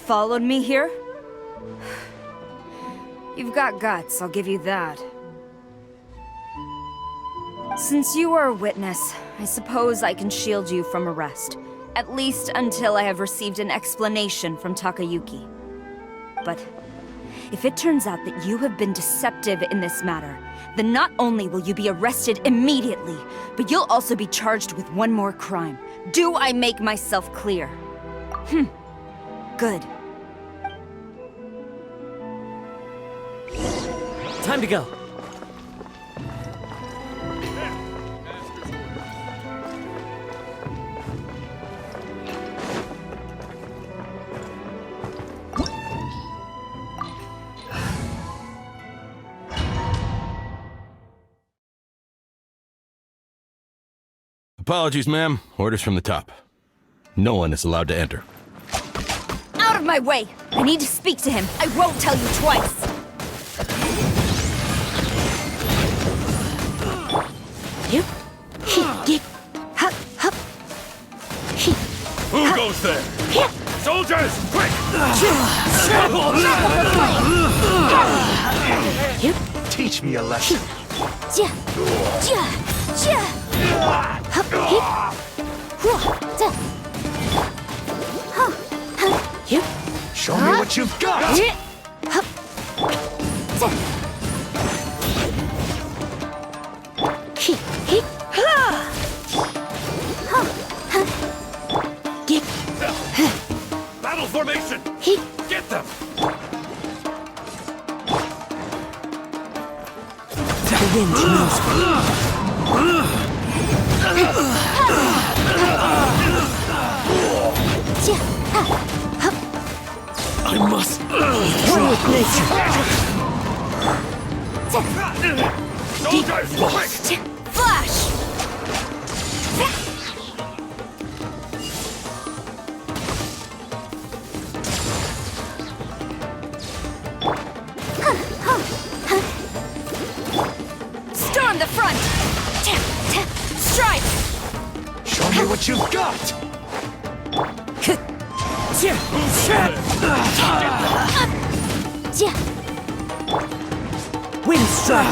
followed me here? You've got guts, I'll give you that. Since you are a witness, I suppose I can shield you from arrest. At least until I have received an explanation from Takayuki. But if it turns out that you have been deceptive in this matter, then not only will you be arrested immediately, but you'll also be charged with one more crime. Do I make myself clear? Good. Time to go. Apologies, ma'am. Orders from the top. No one is allowed to enter. Out of my way! I need to speak to him. I won't tell you twice. Who goes there? Soldiers, quick! Teach me a lesson. Show me what you've got! Battle formation! Get them! The wind knows me. I must one with nature. Soldiers, quick! Flash! Storm the front! Strike! Show me what you've got! Wind strike!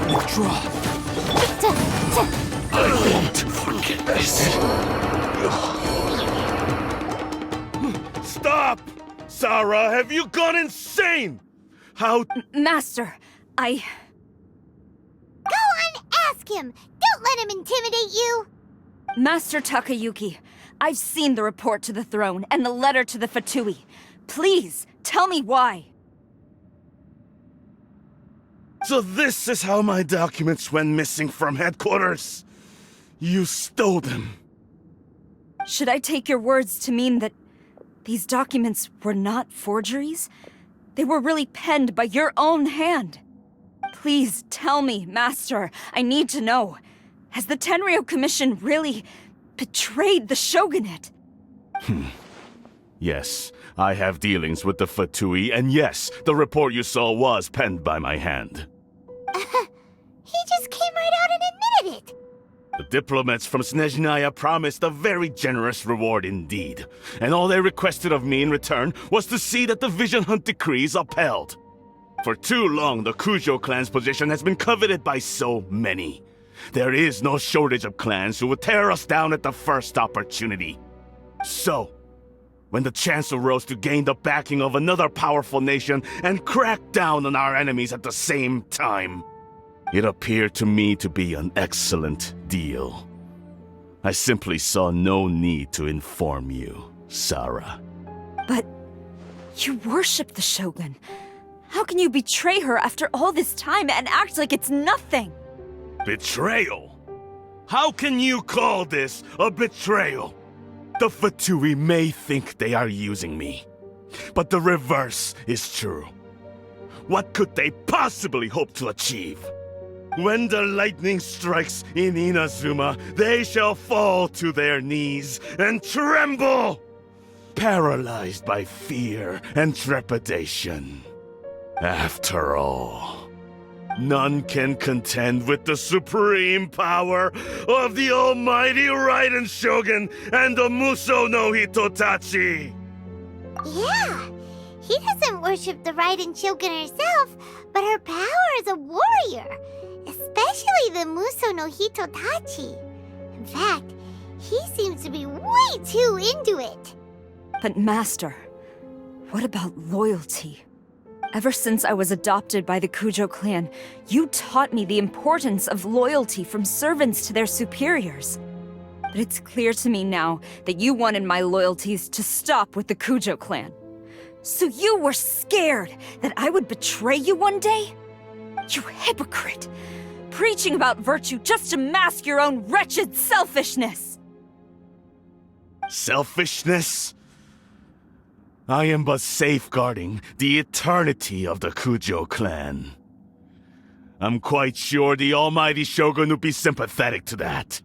Withdraw. I won't forget this. Stop! Sarah, have you gone insane? How... Master, Go and ask him! Don't let him intimidate you! Master Takayuki, I've seen the report to the throne and the letter to the Fatui. Please, tell me why. So this is how my documents went missing from headquarters? You stole them. Should I take your words to mean that these documents were not forgeries? They were really penned by your own hand. Please tell me, Master. I need to know. Has the Tenryou Commission really betrayed the Shogunate? Yes, I have dealings with the Fatui, and yes, the report you saw was penned by my hand. He just came right out and admitted it! The diplomats from Snezhnaya promised a very generous reward indeed, and all they requested of me in return was to see that the Vision Hunt decree is upheld. For too long, the Kujo clan's position has been coveted by so many. There is no shortage of clans who would tear us down at the first opportunity. So, when the chance arose to gain the backing of another powerful nation and crack down on our enemies at the same time, it appeared to me to be an excellent deal. I simply saw no need to inform you, Sarah. But you worship the Shogun. How can you betray her after all this time and act like it's nothing? Betrayal? How can you call this a betrayal? The Fatui may think they are using me, but the reverse is true. What could they possibly hope to achieve? When the lightning strikes in Inazuma, they shall fall to their knees and tremble, paralyzed by fear and trepidation. After all, None can contend with the supreme power of the almighty Raiden Shogun and the Muso no Hitotachi. Yeah, he doesn't worship the Raiden Shogun herself, but her power as a warrior, especially the Muso no Hitotachi. In fact, he seems to be way too into it. But Master, what about loyalty? Ever since I was adopted by the Kujo clan, you taught me the importance of loyalty from servants to their superiors. But it's clear to me now that you wanted my loyalties to stop with the Kujo clan. So you were scared that I would betray you one day? You hypocrite! Preaching about virtue just to mask your own wretched selfishness! Selfishness? I am but safeguarding the eternity of the Kujo clan. I'm quite sure the almighty Shogun would be sympathetic to that,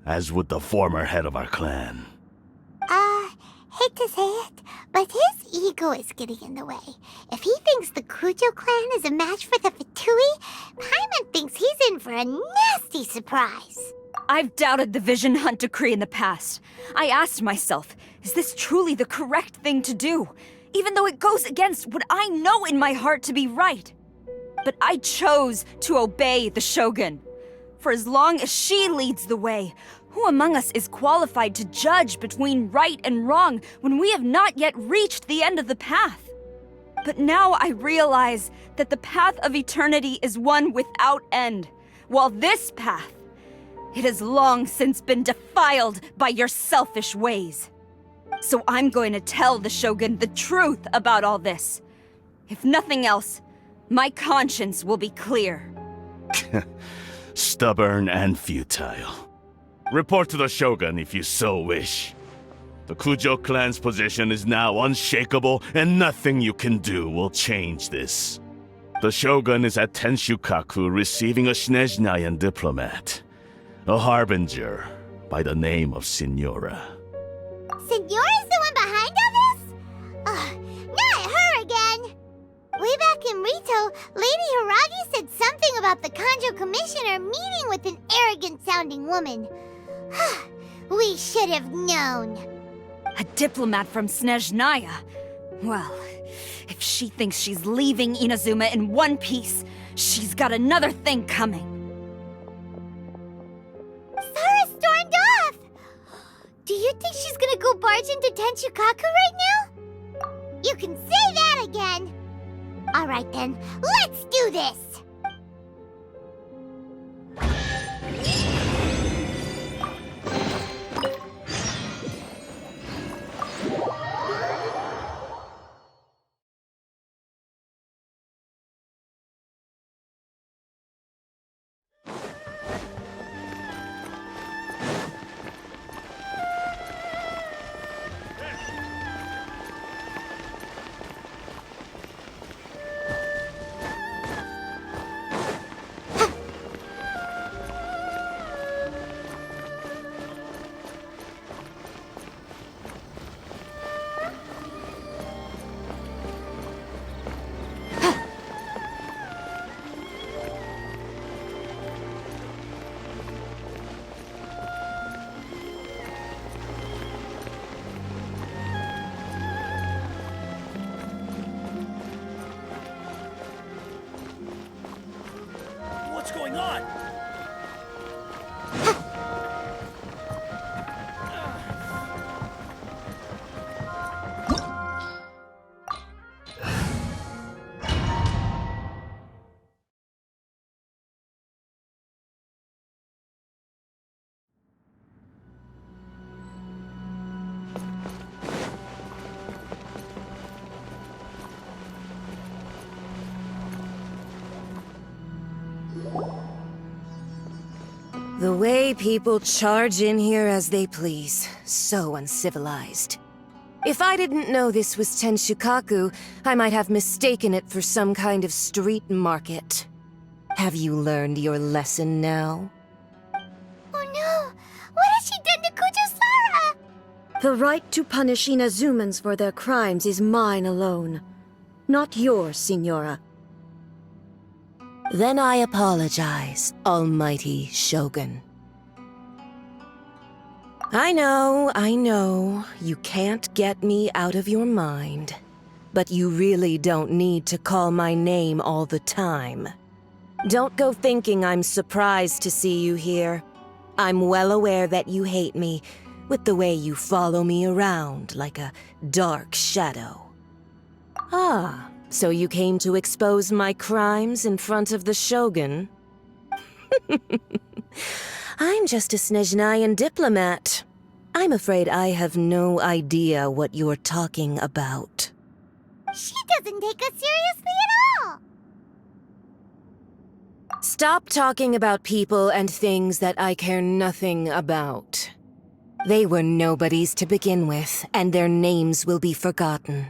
as would the former head of our clan. Hate to say it, but his ego is getting in the way. If he thinks the Kujo clan is a match for the Fatui, Paimon thinks he's in for a nasty surprise. I've doubted the Vision Hunt decree in the past. I asked myself, is this truly the correct thing to do? Even though it goes against what I know in my heart to be right. But I chose to obey the Shogun. For as long as she leads the way, who among us is qualified to judge between right and wrong when we have not yet reached the end of the path? But now I realize that the path of eternity is one without end, while this path, it has long since been defiled by your selfish ways. So I'm going to tell the Shogun the truth about all this. If nothing else, my conscience will be clear. Stubborn and futile. Report to the Shogun if you so wish. The Kujo clan's position is now unshakable, and nothing you can do will change this. The Shogun is at Tenshukaku receiving a Snezhnayan diplomat, a harbinger by the name of Signora. Signora's the one behind all this? Not her again! Way back in Rito, Lady Hiragi said something about the Kanjo Commissioner meeting with an arrogant-sounding woman. We should have known. A diplomat from Snezhnaya? Well, if she thinks she's leaving Inazuma in one piece, she's got another thing coming. Sara stormed off! Do you think she's gonna go barge into Tenshukaku right now? You can say that again! Alright then, let's do this! What's going on? The way people charge in here as they please. So uncivilized. If I didn't know this was Tenshukaku, I might have mistaken it for some kind of street market. Have you learned your lesson now? Oh no! What has she done to Kujo-Sara? The right to punish Inazumans for their crimes is mine alone. Not yours, Signora. Then I apologize, Almighty Shogun. I know, you can't get me out of your mind. But you really don't need to call my name all the time. Don't go thinking I'm surprised to see you here. I'm well aware that you hate me, with the way you follow me around like a dark shadow. Ah, so you came to expose my crimes in front of the Shogun? I'm just a Snezhnayan diplomat. I'm afraid I have no idea what you're talking about. She doesn't take us seriously at all! Stop talking about people and things that I care nothing about. They were nobodies to begin with, and their names will be forgotten.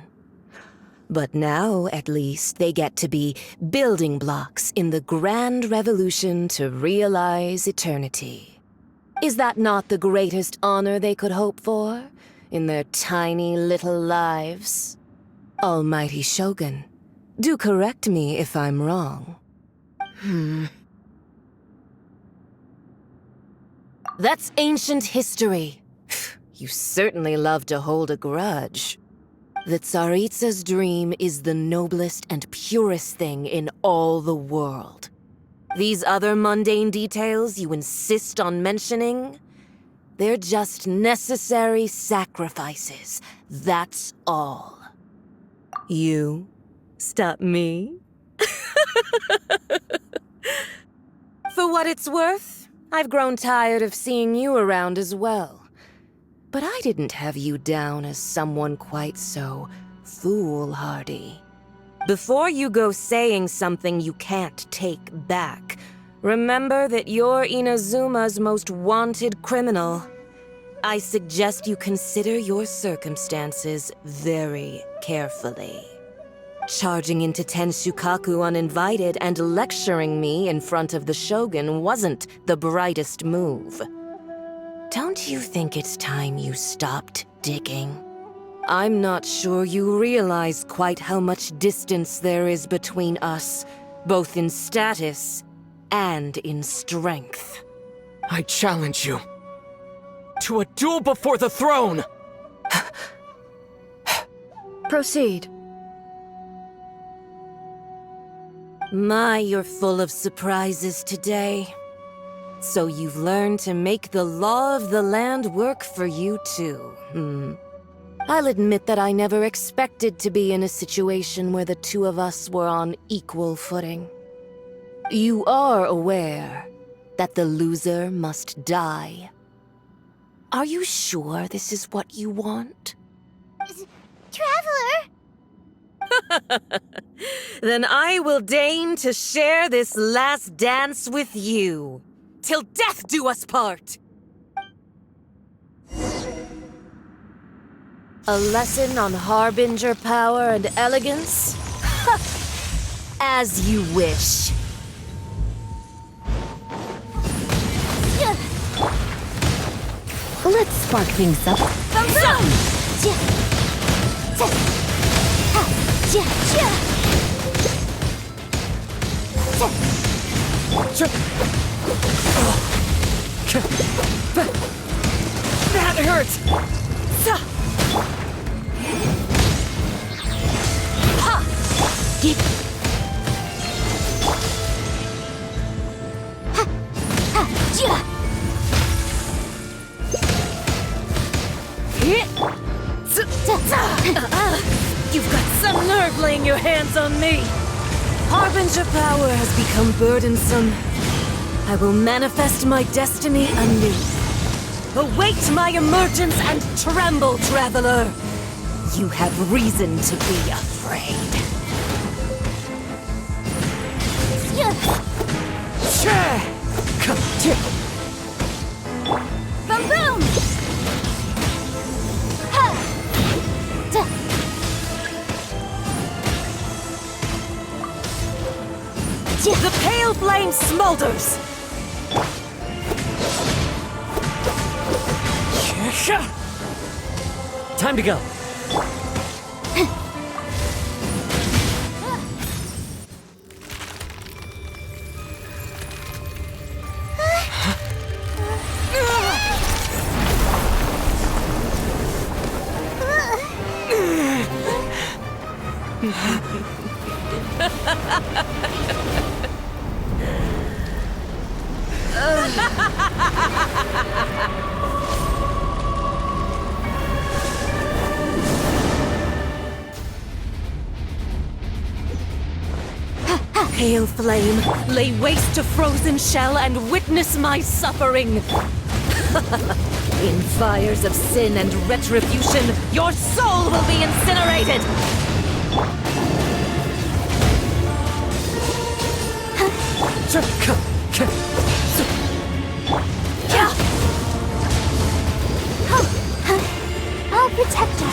But now, at least, they get to be building blocks in the grand revolution to realize eternity. Is that not the greatest honor they could hope for in their tiny little lives? Almighty Shogun, do correct me if I'm wrong. That's ancient history. You certainly love to hold a grudge. The Tsaritsa's dream is the noblest and purest thing in all the world. These other mundane details you insist on mentioning, they're just necessary sacrifices, that's all. You stop me? For what it's worth, I've grown tired of seeing you around as well. But I didn't have you down as someone quite so foolhardy. Before you go saying something you can't take back, remember that you're Inazuma's most wanted criminal. I suggest you consider your circumstances very carefully. Charging into Tenshukaku uninvited and lecturing me in front of the Shogun wasn't the brightest move. Don't you think it's time you stopped digging? I'm not sure you realize quite how much distance there is between us, both in status and in strength. I challenge you to a duel before the throne! Proceed. My, you're full of surprises today. So you've learned to make the law of the land work for you too, I'll admit that I never expected to be in a situation where the two of us were on equal footing. You are aware that the loser must die. Are you sure this is what you want? Traveler! Then I will deign to share this last dance with you. Till death do us part! A lesson on harbinger power and elegance? As you wish. Let's spark things up. That hurts! You've got some nerve laying your hands on me! Harbinger power has become burdensome. I will manifest my destiny anew. Await my emergence and tremble, traveler! You have reason to be afraid. Boom boom! The pale flame smolders! Time to go. Pale flame, lay waste to frozen shell and witness my suffering. In fires of sin and retribution, your soul will be incinerated. I'll protect us.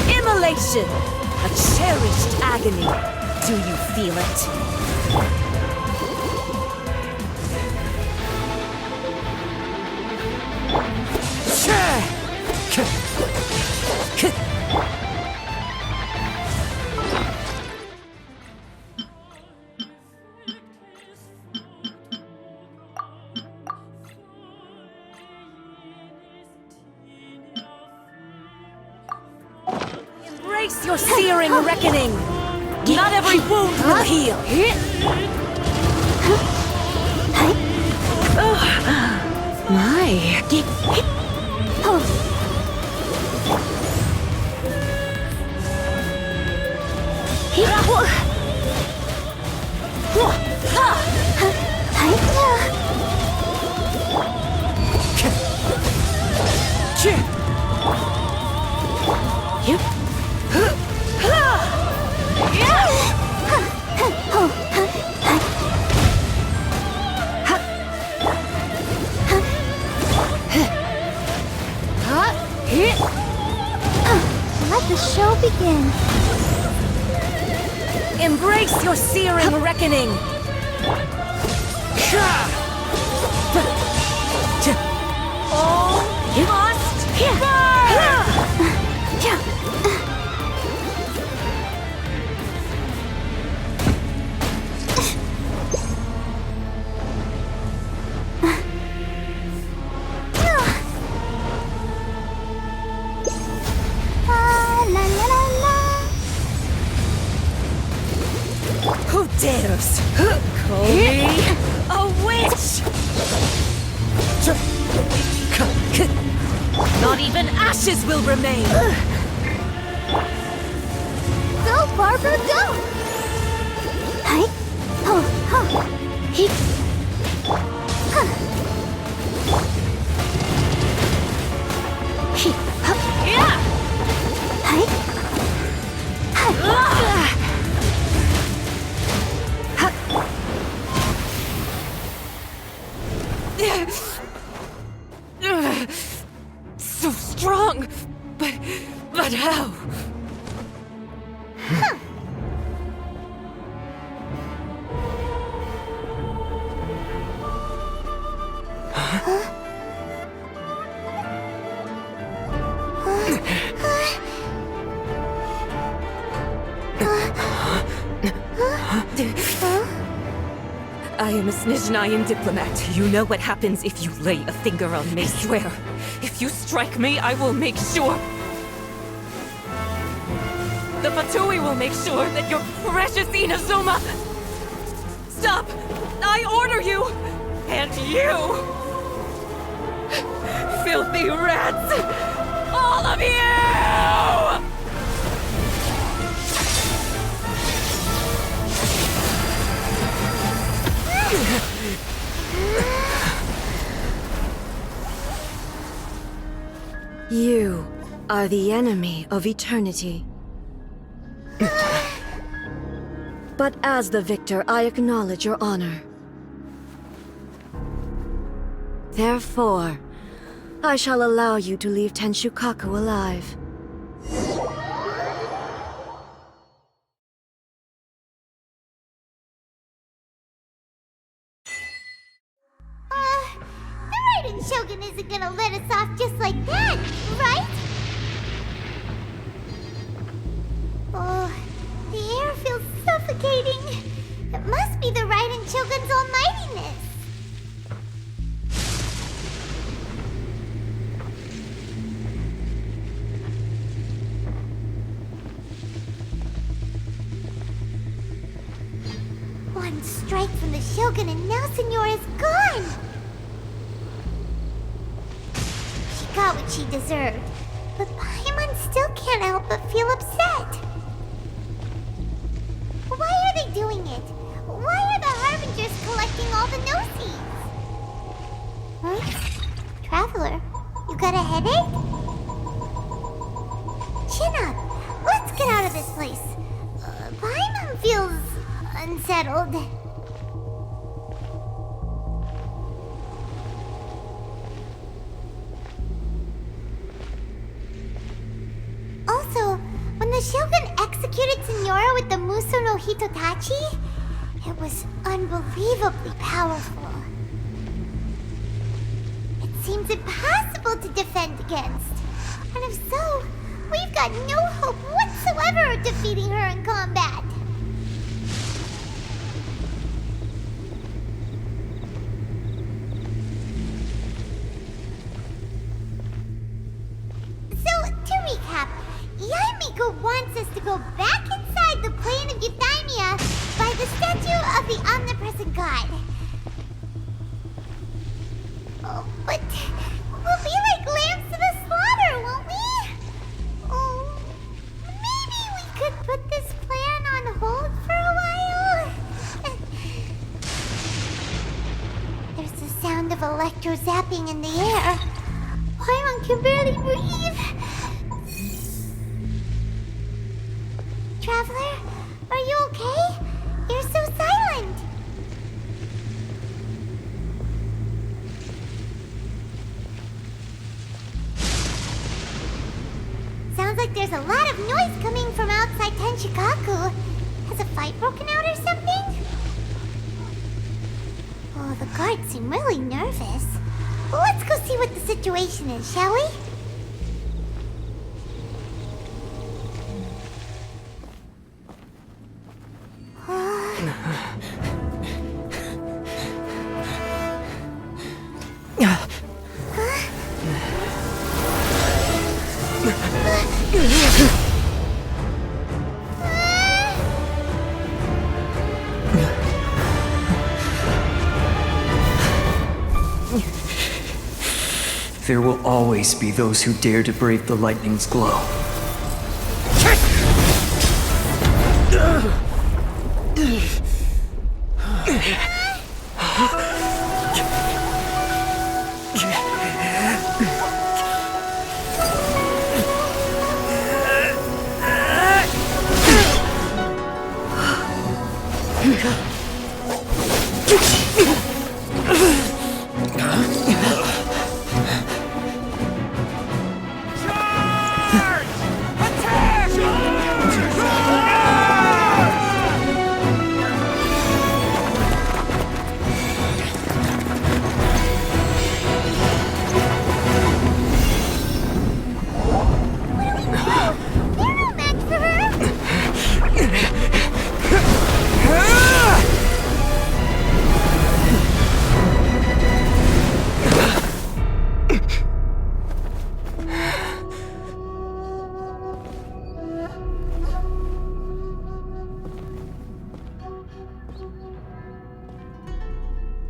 Immolation! A cherished agony. Do you feel it? Embrace your searing reckoning! Not every wound will heal! My! Let the show begin. Embrace your searing reckoning! All must burn! La la la la. Who dares call me a witch? Not even ashes will remain! Go, Barbara, go! Hi. Ho, ho. He. Huh. He. Huh. Yeah! Hi. Hi. So strong, but how? I am a Snezhnayan diplomat. You know what happens if you lay a finger on me. I swear, if you strike me, I will make sure. The Fatui will make sure that your precious Inazuma. Stop! I order you! And you! Filthy rats! All of you! You are the enemy of eternity. But as the victor, I acknowledge your honor. Therefore, I shall allow you to leave Tenshukaku alive. Shogun isn't gonna let us off just like that, right? Oh, the air feels suffocating. It must be the Raiden Shogun's almightiness. One strike from the Shogun and now Senyora's gone! She got what she deserved, but Paimon still can't help but feel upset. Why are they doing it? Why are the Harbingers collecting all the no-seeds? Huh? Traveler, you got a headache? Chin up. Let's get out of this place. Paimon feels unsettled. Also, when the Shogun executed Senyora with the Muso no Hitotachi, it was unbelievably powerful. It seems impossible to defend against. And if so, we've got no hope whatsoever of defeating her in combat. So, to recap, Yaimiko wants us to go back inside the plane of Euthymia by the statue of the omnipresent god. Oh, but we'll be like lambs to the slaughter, won't we? Oh, maybe we could put this plan on hold for a while? There's the sound of electro-zapping in the air. Paimon can barely breathe. Traveler, are you okay? You're so silent. Sounds like there's a lot of noise coming from outside Tenshikaku. Has a fight broken out or something? Oh, the guards seem really nervous. Let's go see what the situation is, shall we? There will always be those who dare to brave the lightning's glow.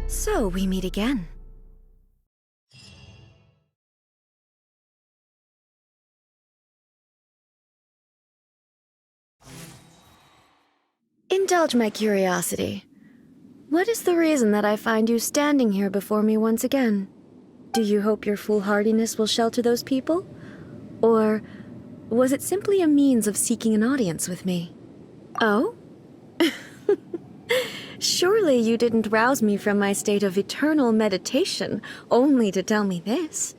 So we meet again. Indulge my curiosity. What is the reason that I find you standing here before me once again? Do you hope your foolhardiness will shelter those people? Or was it simply a means of seeking an audience with me? Oh? Surely you didn't rouse me from my state of eternal meditation only to tell me this.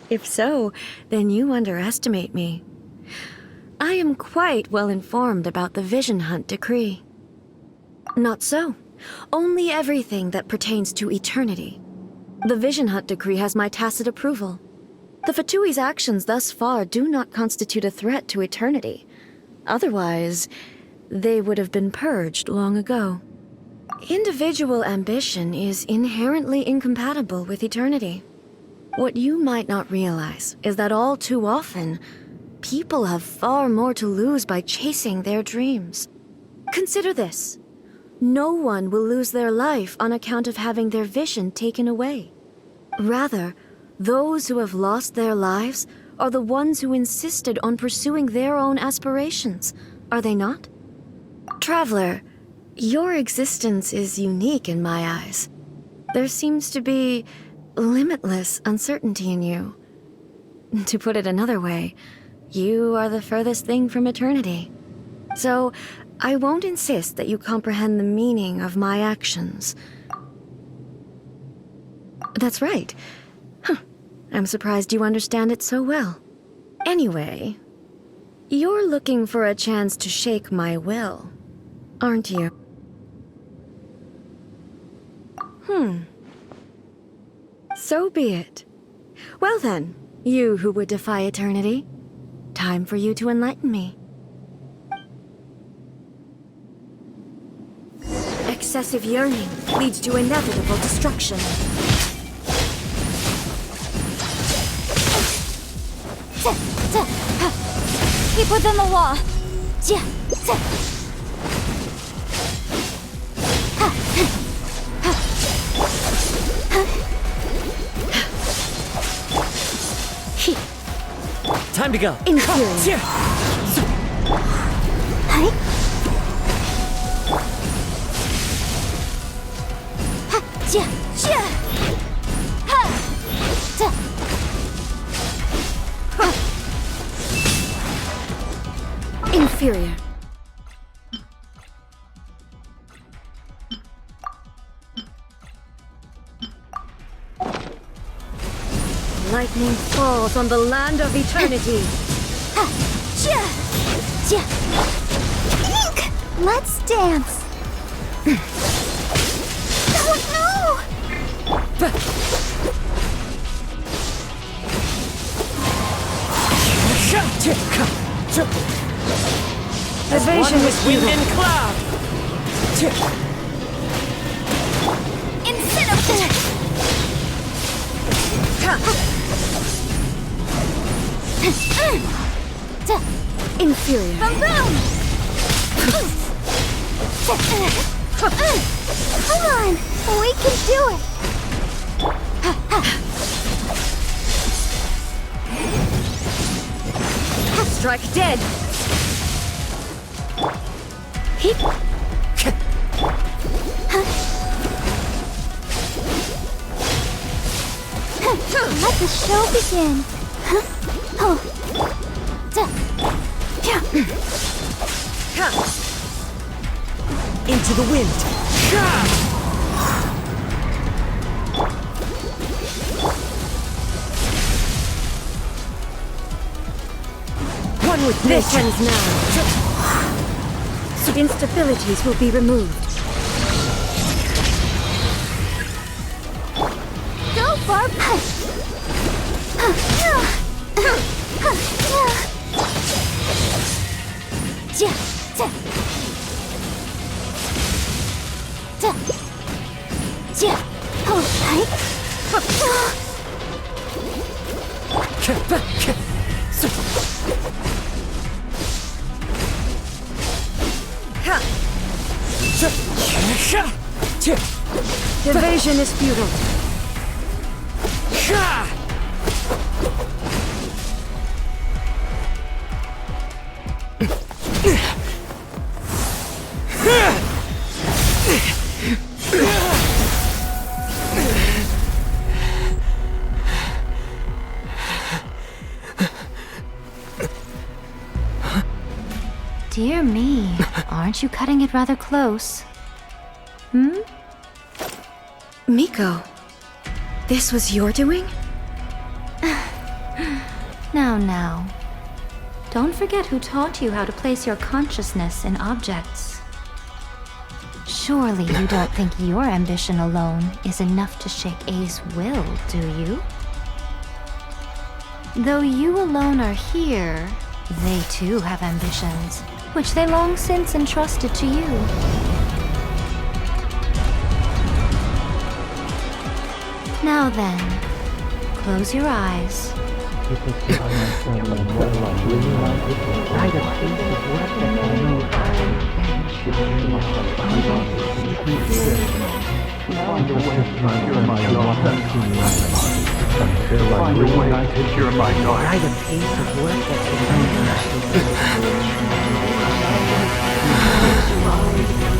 If so, then you underestimate me. I am quite well informed about the Vision Hunt decree. Not so. Only everything that pertains to eternity. The Vision Hunt decree has my tacit approval. The Fatui's actions thus far do not constitute a threat to eternity. Otherwise, they would have been purged long ago. Individual ambition is inherently incompatible with eternity. What you might not realize is that all too often, people have far more to lose by chasing their dreams. Consider this. No one will lose their life on account of having their vision taken away. Rather, those who have lost their lives are the ones who insisted on pursuing their own aspirations, are they not? Traveler, your existence is unique in my eyes. There seems to be limitless uncertainty in you. To put it another way, you are the furthest thing from eternity. So, I won't insist that you comprehend the meaning of my actions. That's right. I'm surprised you understand it so well. Anyway, you're looking for a chance to shake my will, aren't you? So be it. Well then, you who would defy eternity, time for you to enlighten me. Excessive yearning leads to inevitable destruction. Keep within the law. Time to go. Inferior. Inferior. Lightning falls on the land of eternity. Let's dance. Oh no! Evasion is Wind and cloud. inferior. Come on, we can do it. Strike dead. Heap. Let the show begin. Into the wind. One with nature. This ends now. Instabilities will be removed. Go for push. Evasion is futile. Dear me, aren't you cutting it rather close? Miko, this was your doing? Now. Don't forget who taught you how to place your consciousness in objects. Surely you don't think your ambition alone is enough to shake A's will, do you? Though you alone are here, they too have ambitions, which they long since entrusted to you. Now then, close your eyes.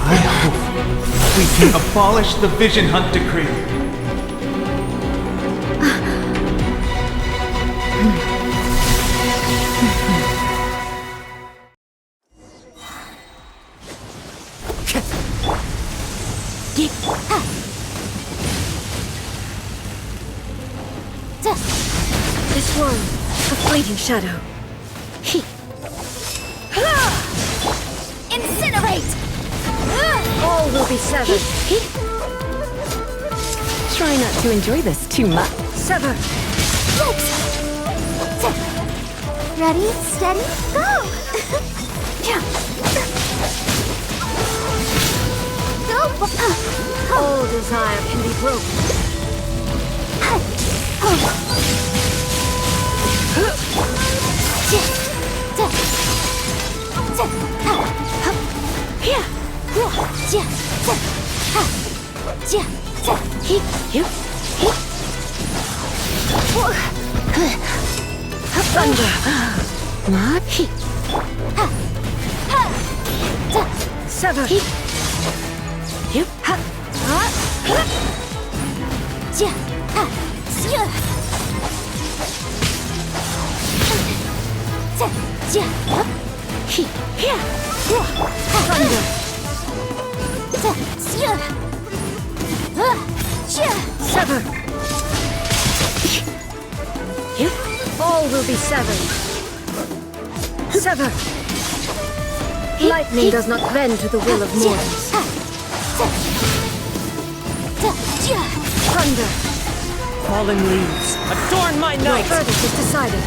I hope we can abolish the Vision Hunt Decree. This one, a fleeting shadow. Incinerate! All will be severed. Try not to enjoy this too much. Sever. Ready, steady, go! All desire can be broken. Thunder. Sever. Thunder. Sever. All will be severed. Sever. Lightning does not bend to the will of mortals. Thunder. Fallen leaves, adorn my My night! verdict is decided.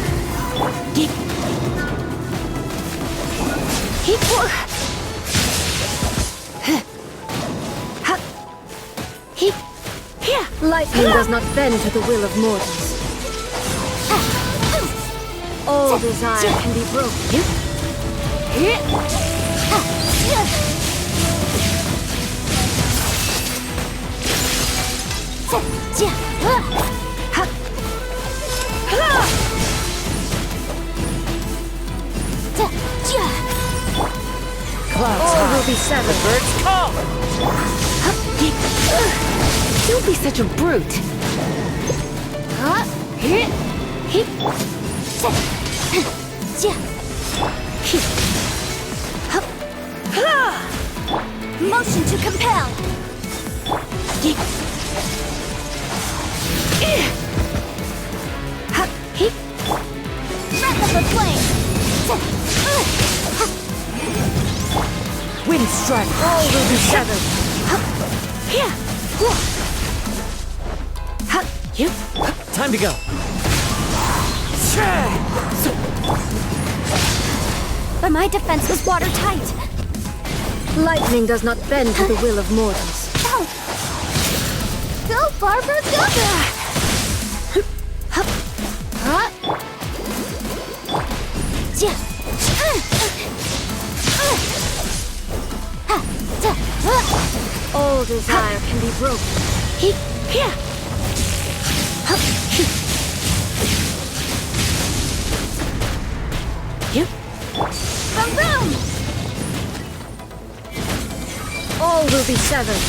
Lightning does not bend to the will of mortals. All desire can be broken. All will be severed. Birds come! Don't be such a brute. Motion to compel! Breath of the flame! Wind strike. All will be severed. Time to go. But my defense was watertight. Lightning does not bend to the will of mortals. Go, Barbara, go! All desire can be broken. Boom, boom! All will be severed.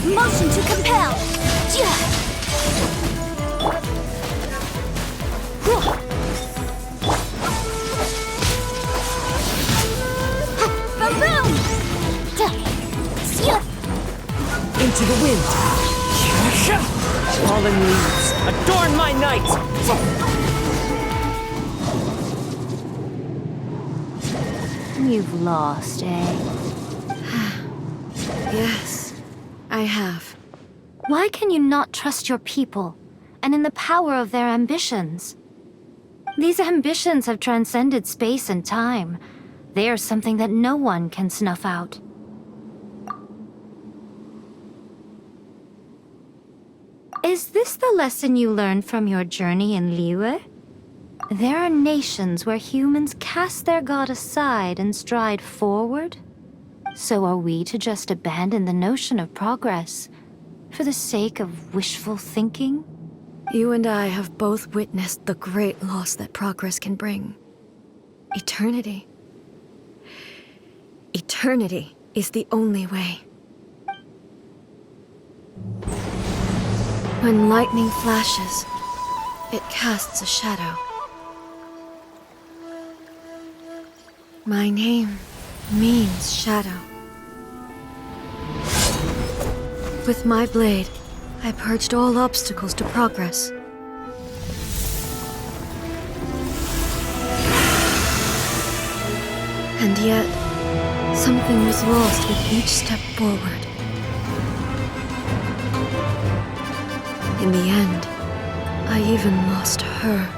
Motion to compel! Boom, boom! Into the wind. Fallen leaves, adorn my night! you've lost, eh? Yes, I have. Why can you not trust your people, and in the power of their ambitions? These ambitions have transcended space and time. They are something that no one can snuff out. Is this the lesson you learned from your journey in Liyue? There are nations where humans cast their god aside and stride forward. So are we to just abandon the notion of progress for the sake of wishful thinking? You and I have both witnessed the great loss that progress can bring. Eternity. Eternity is the only way. When lightning flashes, it casts a shadow. My name means shadow. With my blade, I purged all obstacles to progress. And yet, something was lost with each step forward. In the end, I even lost her.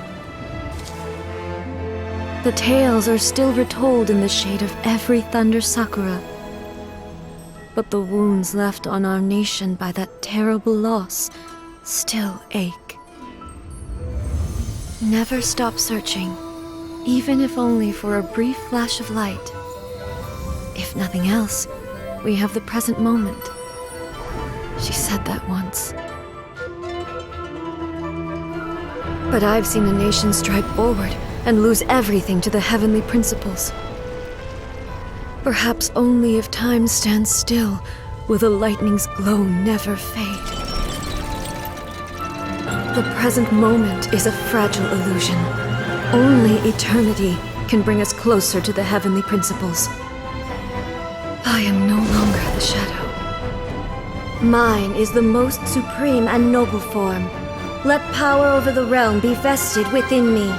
The tales are still retold in the shade of every Thunder Sakura. But the wounds left on our nation by that terrible loss still ache. Never stop searching, even if only for a brief flash of light. If nothing else, we have the present moment. She said that once. But I've seen a nation stride forward and lose everything to the heavenly principles. Perhaps only if time stands still will the lightning's glow never fade. The present moment is a fragile illusion. Only eternity can bring us closer to the heavenly principles. I am no longer the shadow. Mine is the most supreme and noble form. Let power over the realm be vested within me.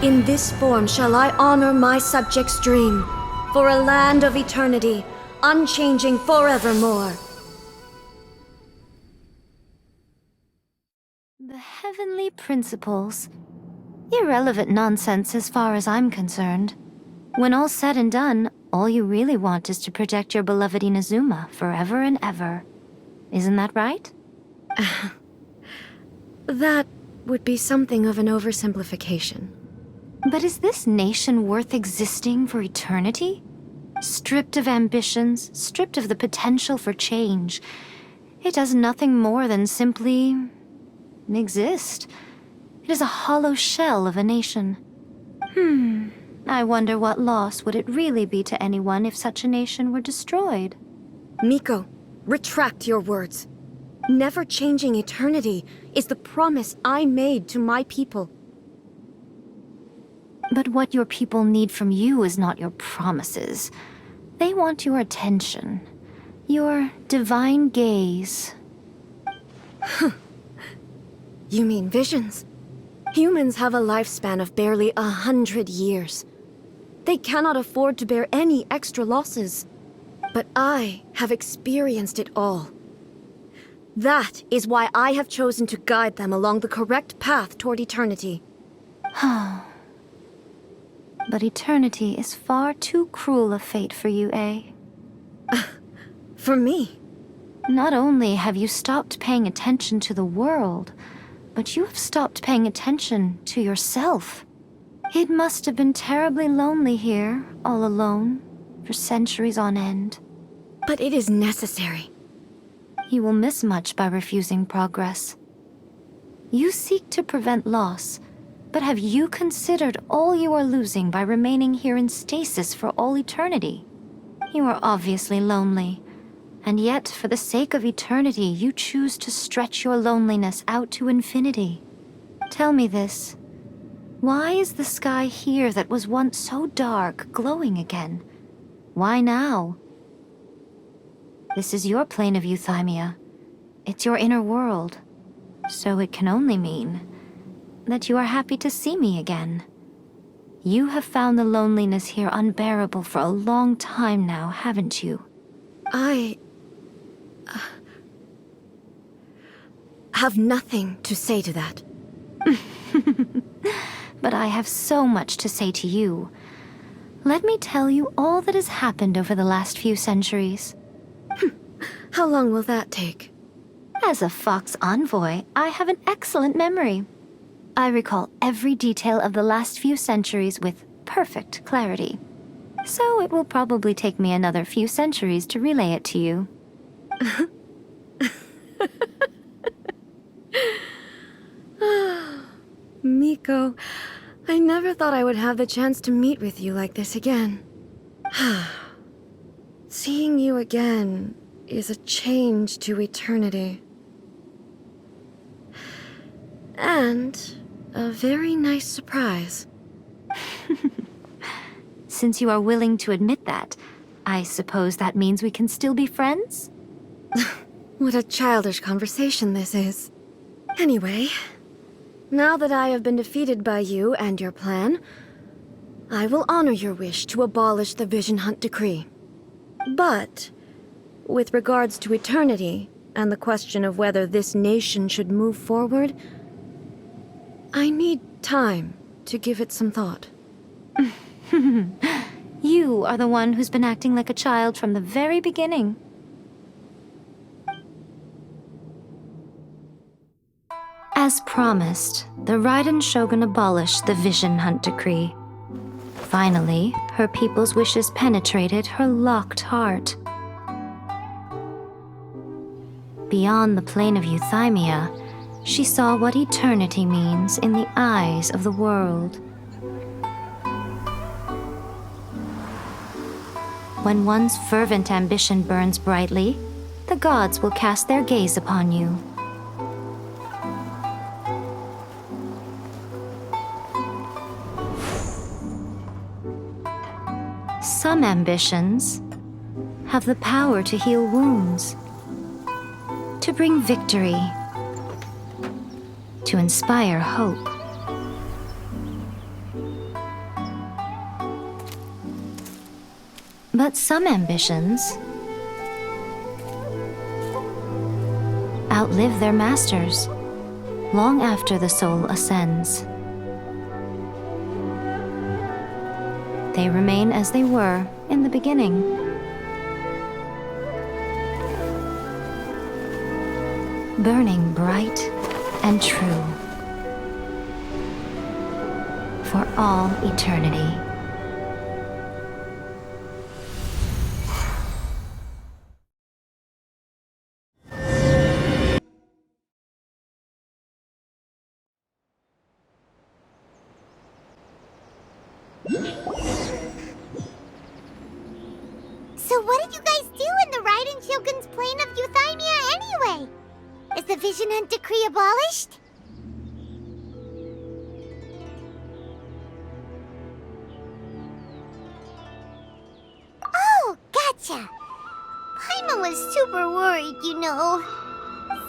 In this form shall I honor my subjects' dream, for a land of eternity, unchanging forevermore. The heavenly principles. Irrelevant nonsense as far as I'm concerned. When all's said and done, all you really want is to protect your beloved Inazuma forever and ever. Isn't that right? That would be something of an oversimplification. But is this nation worth existing for eternity? Stripped of ambitions, stripped of the potential for change, it does nothing more than simply exist. It is a hollow shell of a nation. I wonder what loss would it really be to anyone if such a nation were destroyed? Miko, retract your words. Never changing eternity is the promise I made to my people. But what your people need from you is not your promises. They want your attention, your divine gaze. You mean visions? Humans have a lifespan of barely 100 years. They cannot afford to bear any extra losses. But I have experienced it all. That is why I have chosen to guide them along the correct path toward eternity. But eternity is far too cruel a fate for you, eh? For me? Not only have you stopped paying attention to the world, but you have stopped paying attention to yourself. It must have been terribly lonely here, all alone, for centuries on end. But it is necessary. You will miss much by refusing progress. You seek to prevent loss, but have you considered all you are losing by remaining here in stasis for all eternity? You are obviously lonely, and yet for the sake of eternity you choose to stretch your loneliness out to infinity. Tell me this. Why is the sky here that was once so dark glowing again? Why now? This is your plane of euthymia. It's your inner world. So it can only mean that you are happy to see me again. You have found the loneliness here unbearable for a long time now, haven't you? I have nothing to say to that. But I have so much to say to you. Let me tell you all that has happened over the last few centuries. How long will that take? As a Fox envoy, I have an excellent memory. I recall every detail of the last few centuries with perfect clarity. So it will probably take me another few centuries to relay it to you. Miko, I never thought I would have the chance to meet with you like this again. Seeing you again is a change to eternity. And a very nice surprise. Since you are willing to admit that, I suppose that means we can still be friends? What a childish conversation this is. Anyway, now that I have been defeated by you and your plan, I will honor your wish to abolish the Vision Hunt Decree. But, with regards to eternity and the question of whether this nation should move forward, I need time to give it some thought. You are the one who's been acting like a child from the very beginning. As promised, the Raiden Shogun abolished the Vision Hunt Decree. Finally, her people's wishes penetrated her locked heart. Beyond the plane of Euthymia, she saw what eternity means in the eyes of the world. When one's fervent ambition burns brightly, the gods will cast their gaze upon you. Some ambitions have the power to heal wounds, to bring victory, to inspire hope. But some ambitions outlive their masters long after the soul ascends. They remain as they were in the beginning. Burning bright and true for all eternity. So what did you guys do in the Raiden Shogun's plane of Euthymia anyway? Is the Vision Hunt Decree abolished? Oh, gotcha. Paimon was super worried, you know.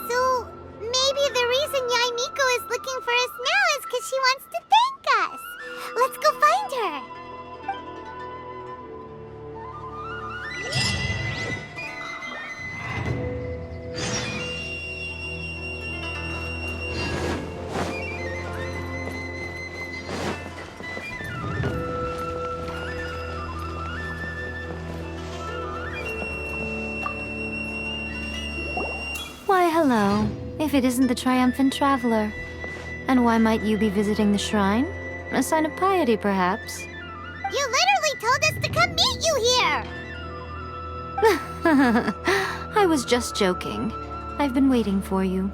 So maybe the reason Yaimiko is looking for us now is because she wants to thank us. Let's go find her. Why, hello, if it isn't the triumphant traveler. And why might you be visiting the shrine? A sign of piety, perhaps? You literally told us to come meet you here! I was just joking. I've been waiting for you.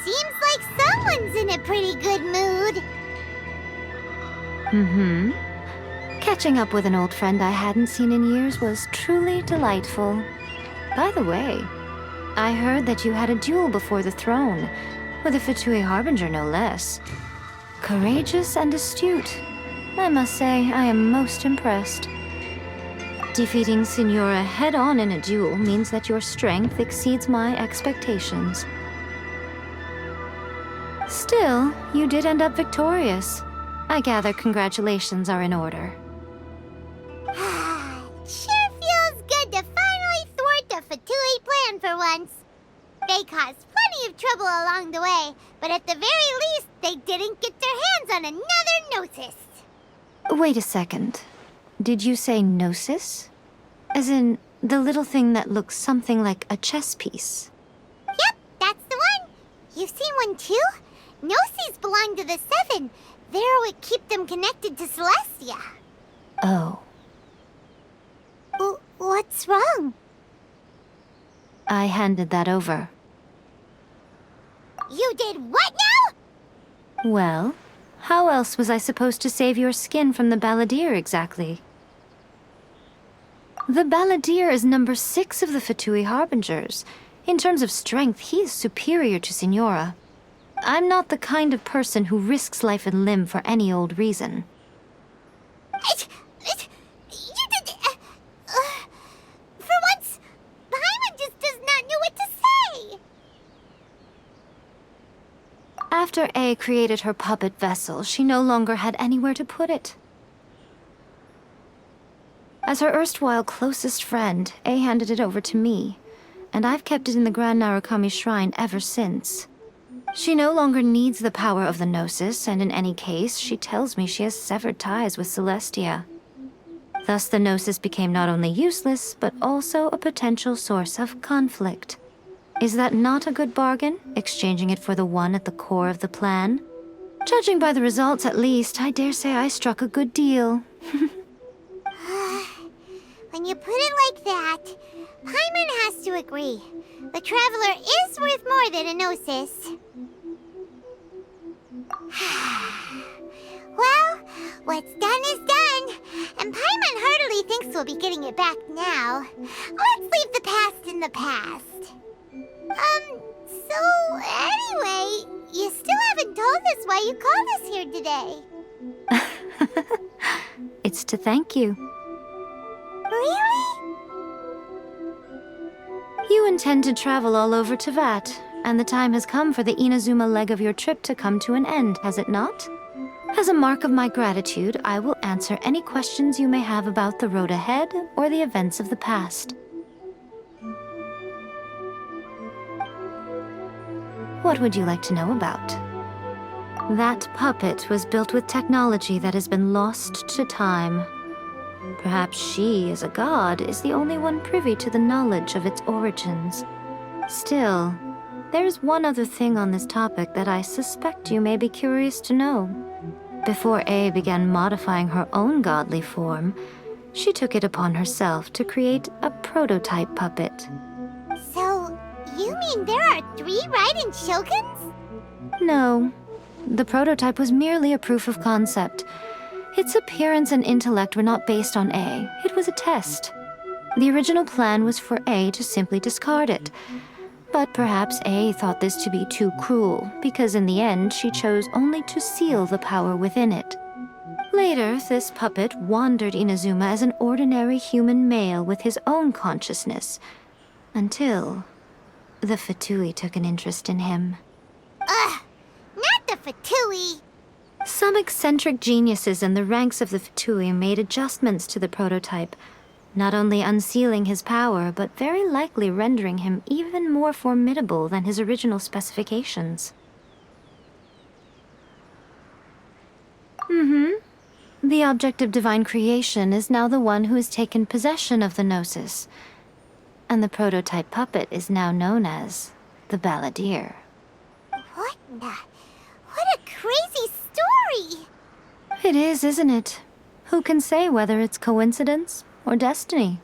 Seems like someone's in a pretty good mood. Mm-hmm. Catching up with an old friend I hadn't seen in years was truly delightful. By the way, I heard that you had a duel before the throne, with a Fatui Harbinger no less. Courageous and astute. I must say, I am most impressed. Defeating Signora head-on in a duel means that your strength exceeds my expectations. Still, you did end up victorious. I gather congratulations are in order. Sure feels good to finally thwart the Fatui plan for once. They caused plenty of trouble along the way, but at the very least, they didn't get their hands on another Gnosis. Wait a second. Did you say Gnosis? As in, the little thing that looks something like a chess piece? Yep, that's the one. You've seen one too? Gnosis belong to the Seven. They're what keep them connected to Celestia. Oh. What's wrong? I handed that over. You did what now? Well, how else was I supposed to save your skin from the Balladeer exactly? The Balladeer is number 6 of the Fatui Harbingers. In terms of strength, he is superior to Signora. I'm not the kind of person who risks life and limb for any old reason. For once, Paimon just does not know what to say. After A created her puppet vessel, she no longer had anywhere to put it. As her erstwhile closest friend, A handed it over to me, and I've kept it in the Grand Narukami Shrine ever since. She no longer needs the power of the Gnosis, and in any case, she tells me she has severed ties with Celestia. Thus the Gnosis became not only useless, but also a potential source of conflict. Is that not a good bargain, exchanging it for the one at the core of the plan? Judging by the results, at least, I dare say I struck a good deal. When you put it like that, Paimon has to agree. The Traveler is worth more than a Gnosis. Well, what's done is done, and Paimon heartily thinks we'll be getting it back now. Let's leave the past in the past. So anyway, you still haven't told us why you called us here today. It's to thank you. Really? You intend to travel all over Teyvat, and the time has come for the Inazuma leg of your trip to come to an end, has it not? As a mark of my gratitude, I will answer any questions you may have about the road ahead or the events of the past. What would you like to know about? That puppet was built with technology that has been lost to time. Perhaps she, as a god, is the only one privy to the knowledge of its origins. Still, there's one other thing on this topic that I suspect you may be curious to know. Before A began modifying her own godly form, she took it upon herself to create a prototype puppet. So, you mean there are 3 Raiden Shoguns? No, the prototype was merely a proof of concept. Its appearance and intellect were not based on A. It was a test. The original plan was for A to simply discard it. But perhaps A thought this to be too cruel, because in the end she chose only to seal the power within it. Later, this puppet wandered Inazuma as an ordinary human male with his own consciousness, until the Fatui took an interest in him. Ugh! Not the Fatui! Some eccentric geniuses in the ranks of the Fatui made adjustments to the prototype, not only unsealing his power, but very likely rendering him even more formidable than his original specifications. The object of divine creation is now the one who has taken possession of the Gnosis, and the prototype puppet is now known as the Balladeer. What a crazy story! It is, isn't it? Who can say whether it's coincidence or destiny?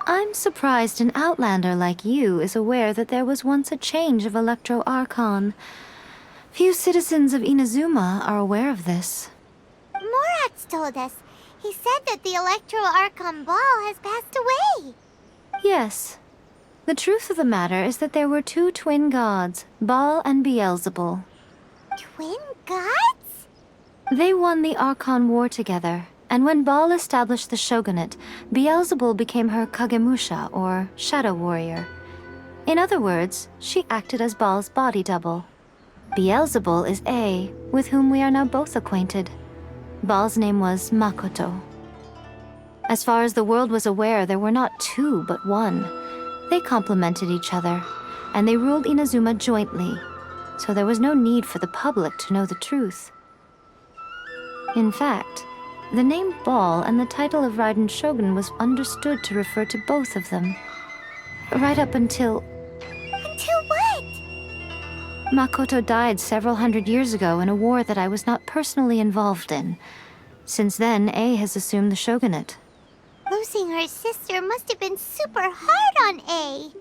I'm surprised an outlander like you is aware that there was once a change of Electro Archon. Few citizens of Inazuma are aware of this. Morat's told us. He said that the Electro Archon Ball has passed away. Yes. The truth of the matter is that there were 2 twin gods, Baal and Beelzebul. Twin gods? They won the Archon War together, and when Baal established the shogunate, Beelzebul became her Kagemusha, or shadow warrior. In other words, she acted as Baal's body double. Beelzebul is A, with whom we are now both acquainted. Baal's name was Makoto. As far as the world was aware, there were not two, but one. They complemented each other, and they ruled Inazuma jointly, so there was no need for the public to know the truth. In fact, the name Baal and the title of Raiden Shogun was understood to refer to both of them. Right up until... Until what? Makoto died several hundred years ago in a war that I was not personally involved in. Since then, A has assumed the shogunate. Losing her sister must have been super hard on A.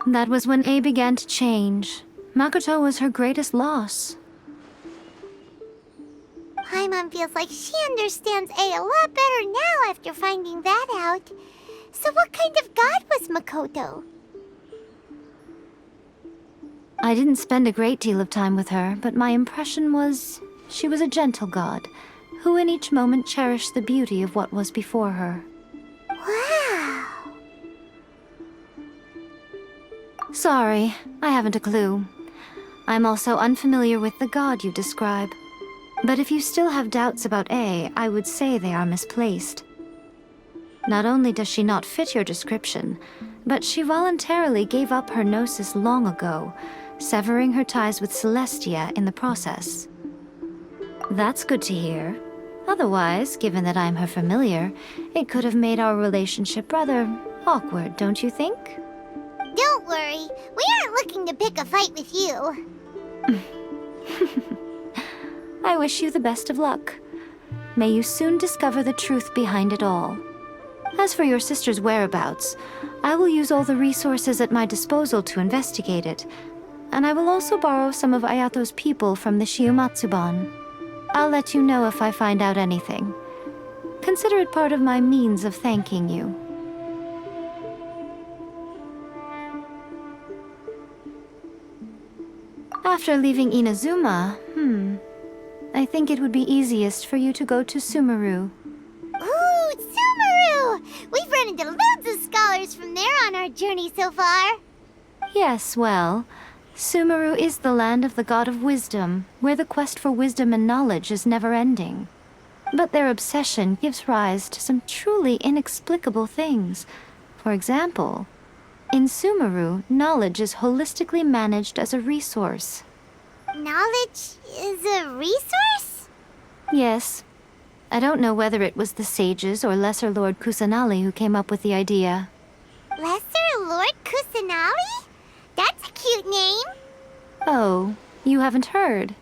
That was when A began to change. Makoto was her greatest loss. Paimon feels like she understands A a lot better now after finding that out. So what kind of god was Makoto? I didn't spend a great deal of time with her, but my impression was she was a gentle god, who in each moment cherished the beauty of what was before her. Wow. Sorry, I haven't a clue. I'm also unfamiliar with the god you describe. But if you still have doubts about A, I would say they are misplaced. Not only does she not fit your description, but she voluntarily gave up her gnosis long ago, severing her ties with Celestia in the process. That's good to hear. Otherwise, given that I'm her familiar, it could have made our relationship rather awkward, don't you think? Don't worry, we aren't looking to pick a fight with you. I wish you the best of luck. May you soon discover the truth behind it all. As for your sister's whereabouts, I will use all the resources at my disposal to investigate it, and I will also borrow some of Ayato's people from the Shiumatsuban. I'll let you know if I find out anything. Consider it part of my means of thanking you. After leaving Inazuma, I think it would be easiest for you to go to Sumeru. Ooh, Sumeru! We've run into loads of scholars from there on our journey so far. Yes, well, Sumeru is the land of the god of wisdom, where the quest for wisdom and knowledge is never-ending. But their obsession gives rise to some truly inexplicable things. For example, in Sumeru, knowledge is holistically managed as a resource. Knowledge is a resource? Yes. I don't know whether it was the sages or Lesser Lord Kusanali who came up with the idea. Lesser Lord Kusanali? That's a cute name. Oh, you haven't heard.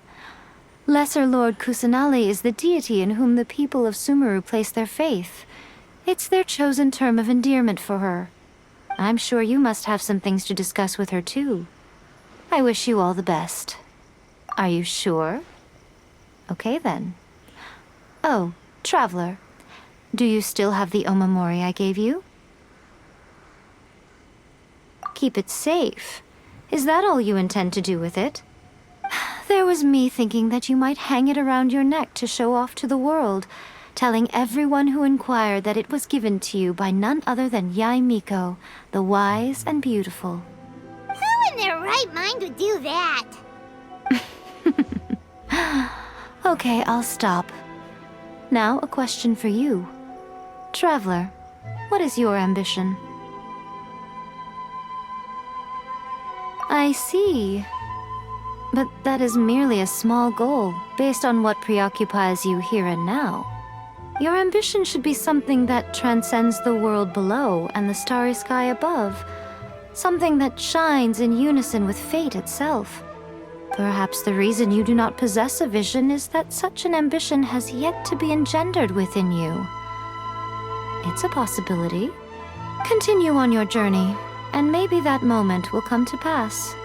Lesser Lord Kusanali is the deity in whom the people of Sumeru place their faith. It's their chosen term of endearment for her. I'm sure you must have some things to discuss with her too. I wish you all the best. Are you sure? Okay then. Oh, Traveler, do you still have the omamori I gave you? Keep it safe. Is that all you intend to do with it? There was me thinking that you might hang it around your neck to show off to the world, telling everyone who inquired that it was given to you by none other than Yae Miko, the wise and beautiful. Who in their right mind would do that? Okay, I'll stop. Now, a question for you. Traveler, what is your ambition? I see. But that is merely a small goal, based on what preoccupies you here and now. Your ambition should be something that transcends the world below and the starry sky above. Something that shines in unison with fate itself. Perhaps the reason you do not possess a vision is that such an ambition has yet to be engendered within you. It's a possibility. Continue on your journey, and maybe that moment will come to pass.